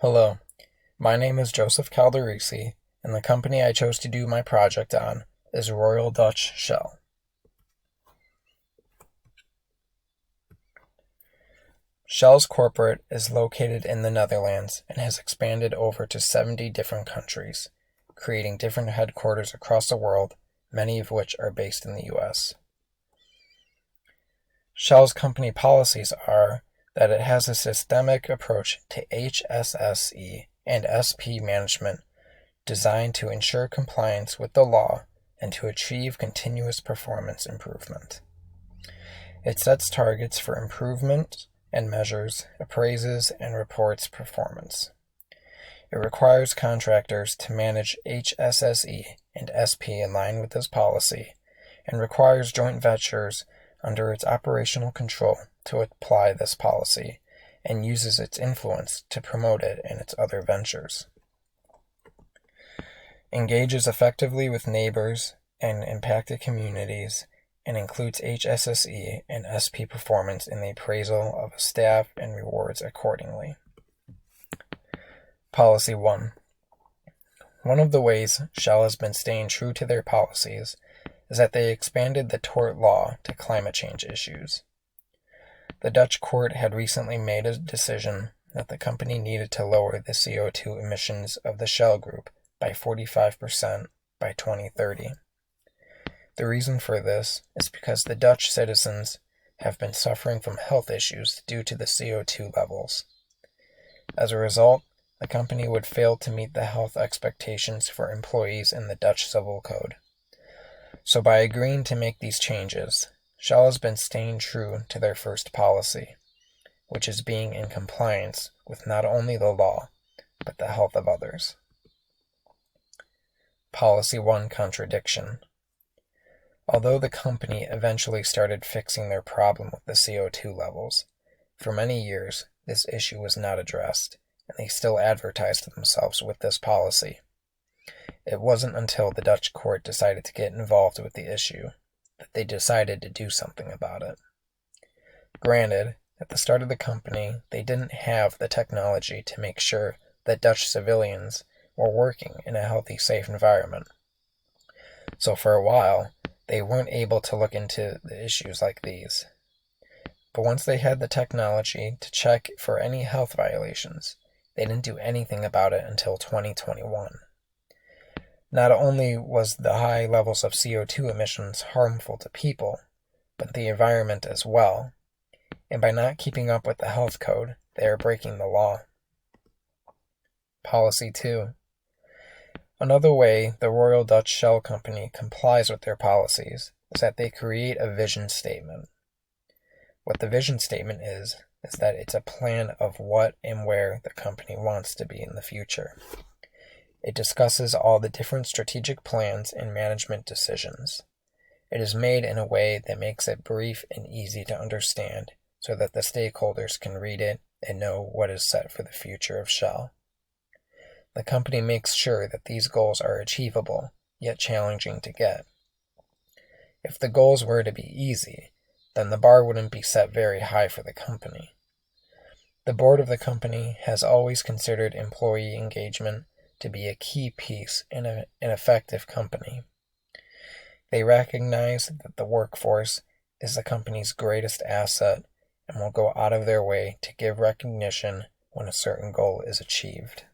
Hello, my name is Joseph Calderisi, and the company I chose to do my project on is Royal Dutch Shell. Shell's corporate is located in the Netherlands and has expanded over to 70 different countries, creating different headquarters across the world, many of which are based in the US. Shell's company policies are that it has a systemic approach to HSSE and SP management designed to ensure compliance with the law and to achieve continuous performance improvement. It sets targets for improvement and measures, appraises, and reports performance. It requires contractors to manage HSSE and SP in line with this policy, and requires joint ventures under its operational control to apply this policy, and uses its influence to promote it in its other ventures. Engages effectively with neighbors and impacted communities, and includes HSSE and SP performance in the appraisal of staff and rewards accordingly. Policy 1. One of the ways Shell has been staying true to their policies is that they expanded the tort law to climate change issues. The Dutch court had recently made a decision that the company needed to lower the CO2 emissions of the Shell Group by 45% by 2030. The reason for this is because the Dutch citizens have been suffering from health issues due to the CO2 levels. As a result, the company would fail to meet the health expectations for employees in the Dutch Civil Code. So by agreeing to make these changes, Shell has been staying true to their first policy, which is being in compliance with not only the law, but the health of others. Policy 1. Contradiction. Although the company eventually started fixing their problem with the CO2 levels, for many years this issue was not addressed, and they still advertised themselves with this policy. It wasn't until the Dutch court decided to get involved with the issue that they decided to do something about it. Granted, at the start of the company, they didn't have the technology to make sure that Dutch civilians were working in a healthy, safe environment. So for a while, they weren't able to look into the issues like these. But once they had the technology to check for any health violations, they didn't do anything about it until 2021. Not only was the high levels of CO2 emissions harmful to people, but the environment as well, and by not keeping up with the health code, they are breaking the law. Policy 2. Another way the Royal Dutch Shell Company complies with their policies is that they create a vision statement. What the vision statement is that it's a plan of what and where the company wants to be in the future. It discusses all the different strategic plans and management decisions. It is made in a way that makes it brief and easy to understand so that the stakeholders can read it and know what is set for the future of Shell. The company makes sure that these goals are achievable, yet challenging to get. If the goals were to be easy, then the bar wouldn't be set very high for the company. The board of the company has always considered employee engagement to be a key piece in an effective company. They recognize that the workforce is the company's greatest asset and will go out of their way to give recognition when a certain goal is achieved.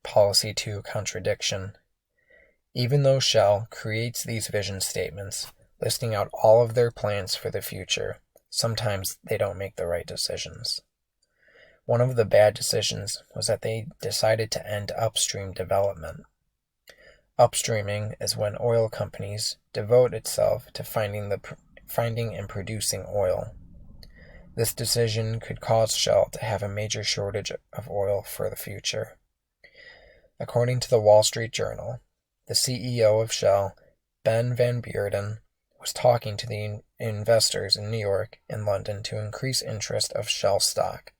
Policy 2. Contradiction. Even though Shell creates these vision statements, listing out all of their plans for the future, sometimes they don't make the right decisions. One of the bad decisions was that they decided to end upstream development. Upstreaming is when oil companies devote itself to finding and producing oil. This decision could cause Shell to have a major shortage of oil for the future. According to the Wall Street Journal, the CEO of Shell, Ben Van Beurden, was talking to the investors in New York and London to increase interest of Shell stock.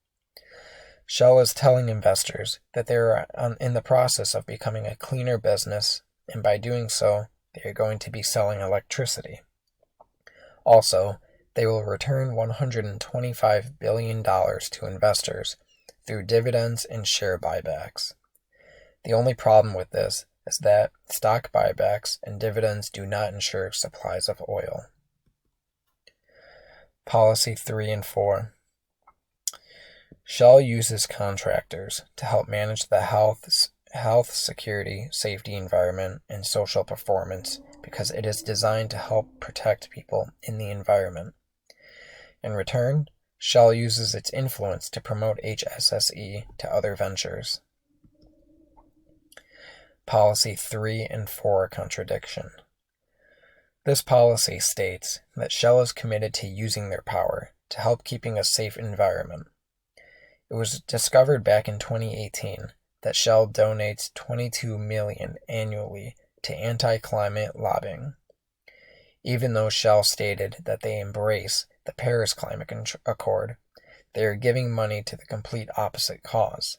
Shell is telling investors that they are in the process of becoming a cleaner business, and by doing so, they are going to be selling electricity. Also, they will return $125 billion to investors through dividends and share buybacks. The only problem with this is that stock buybacks and dividends do not ensure supplies of oil. Policy 3 and 4. Shell uses contractors to help manage the health, security, safety, environment, and social performance because it is designed to help protect people in the environment. In return, Shell uses its influence to promote HSSE to other ventures. Policy 3 and 4 Contradiction. This policy states that Shell is committed to using their power to help keeping a safe environment. It was discovered back in 2018 that Shell donates $22 million annually to anti-climate lobbying. Even though Shell stated that they embrace the Paris Climate Accord, they are giving money to the complete opposite cause.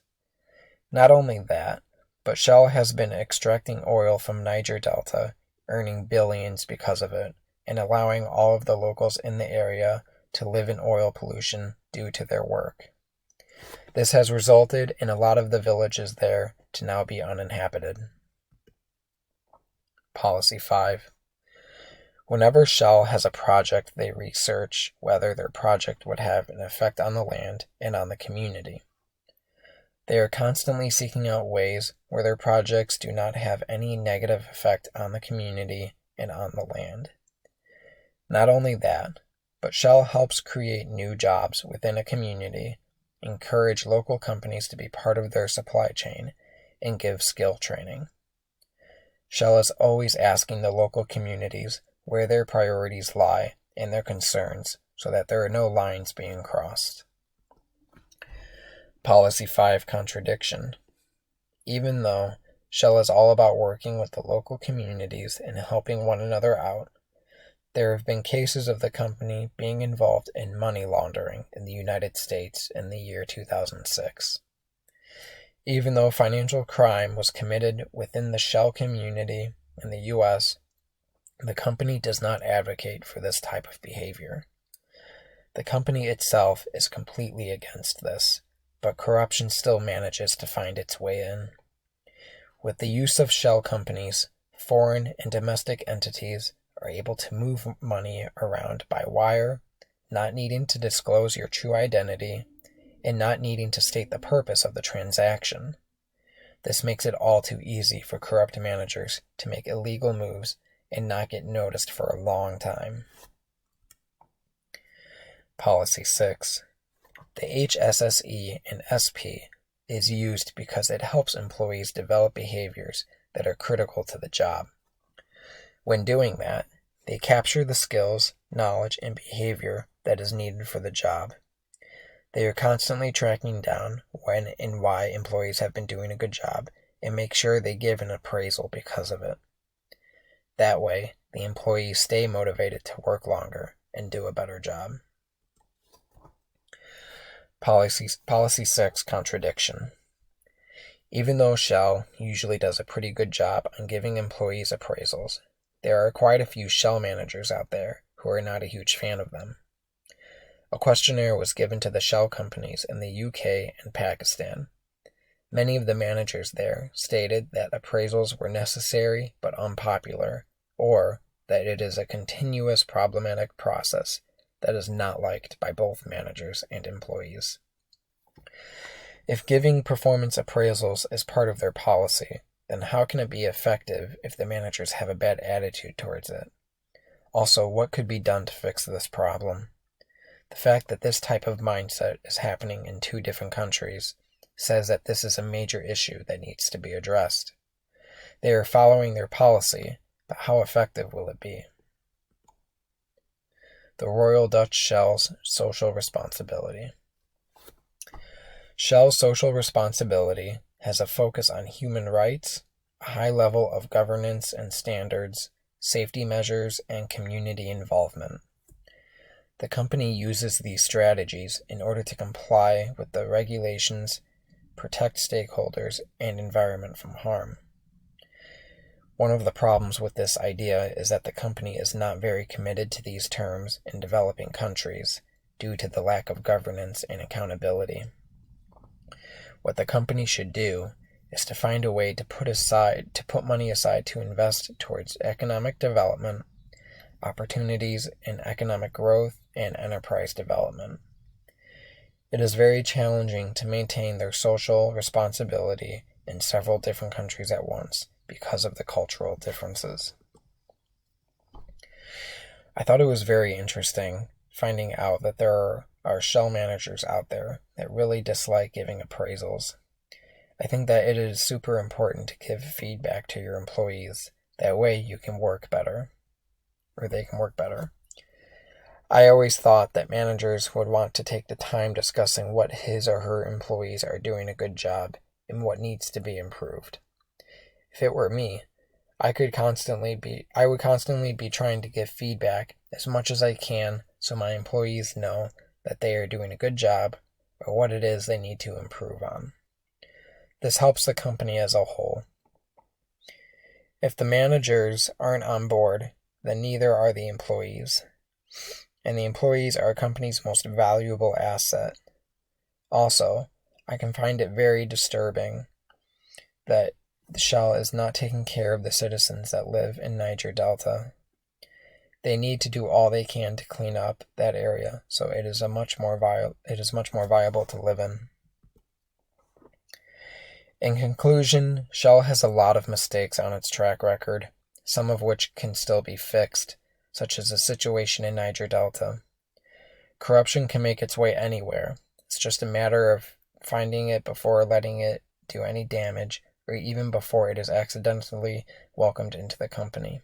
Not only that, but Shell has been extracting oil from Niger Delta, earning billions because of it, and allowing all of the locals in the area to live in oil pollution due to their work. This has resulted in a lot of the villages there to now be uninhabited. Policy 5. Whenever Shell has a project, they research whether their project would have an effect on the land and on the community. They are constantly seeking out ways where their projects do not have any negative effect on the community and on the land. Not only that, but Shell helps create new jobs within a community, encourage local companies to be part of their supply chain, and give skill training. Shell is always asking the local communities where their priorities lie and their concerns so that there are no lines being crossed. Policy 5 Contradiction. Even though Shell is all about working with the local communities and helping one another out, there have been cases of the company being involved in money laundering in the United States in the year 2006. Even though financial crime was committed within the Shell community in the U.S., the company does not advocate for this type of behavior. The company itself is completely against this, but corruption still manages to find its way in. With the use of shell companies, foreign and domestic entities are able to move money around by wire, not needing to disclose your true identity, and not needing to state the purpose of the transaction. This makes it all too easy for corrupt managers to make illegal moves and not get noticed for a long time. Policy 6. The HSSE and SP is used because it helps employees develop behaviors that are critical to the job. When doing that, they capture the skills, knowledge, and behavior that is needed for the job. They are constantly tracking down when and why employees have been doing a good job and make sure they give an appraisal because of it. That way, the employees stay motivated to work longer and do a better job. Policy 6 Contradiction. Even though Shell usually does a pretty good job on giving employees appraisals, there are quite a few Shell managers out there who are not a huge fan of them. A questionnaire was given to the Shell companies in the UK and Pakistan. Many of the managers there stated that appraisals were necessary but unpopular, or that it is a continuous problematic process that is not liked by both managers and employees. If giving performance appraisals is part of their policy, then how can it be effective if the managers have a bad attitude towards it? Also, what could be done to fix this problem? The fact that this type of mindset is happening in 2 different countries says that this is a major issue that needs to be addressed. They are following their policy, but how effective will it be? The Royal Dutch Shell's social responsibility. Shell's social responsibility has a focus on human rights, a high level of governance and standards, safety measures, and community involvement. The company uses these strategies in order to comply with the regulations, protect stakeholders, and environment from harm. One of the problems with this idea is that the company is not very committed to these terms in developing countries due to the lack of governance and accountability. What the company should do is to find a way to put money aside to invest towards economic development, opportunities in economic growth, and enterprise development. It is very challenging to maintain their social responsibility in several different countries at once because of the cultural differences. I thought it was very interesting finding out that there are Shell managers out there that really dislike giving appraisals. I think that it is super important to give feedback to your employees. That way you can work better, or they can work better. I always thought that managers would want to take the time discussing what his or her employees are doing a good job and what needs to be improved. If it were me, I would constantly be trying to give feedback as much as I can so my employees know that they are doing a good job or what it is they need to improve on. This helps the company as a whole. If the managers aren't on board, then neither are the employees. And the employees are a company's most valuable asset. Also, I can find it very disturbing that the Shell is not taking care of the citizens that live in Niger Delta. They need to do all they can to clean up that area, so it is much more viable to live in. In conclusion, Shell has a lot of mistakes on its track record, some of which can still be fixed, such as the situation in Niger Delta. Corruption can make its way anywhere. It's just a matter of finding it before letting it do any damage, or even before it is accidentally welcomed into the company.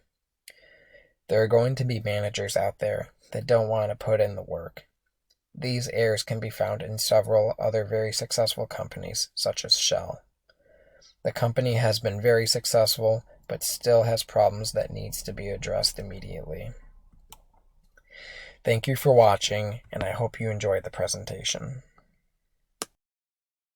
There are going to be managers out there that don't want to put in the work. These errors can be found in several other very successful companies, such as Shell. The company has been very successful, but still has problems that needs to be addressed immediately. Thank you for watching, and I hope you enjoyed the presentation.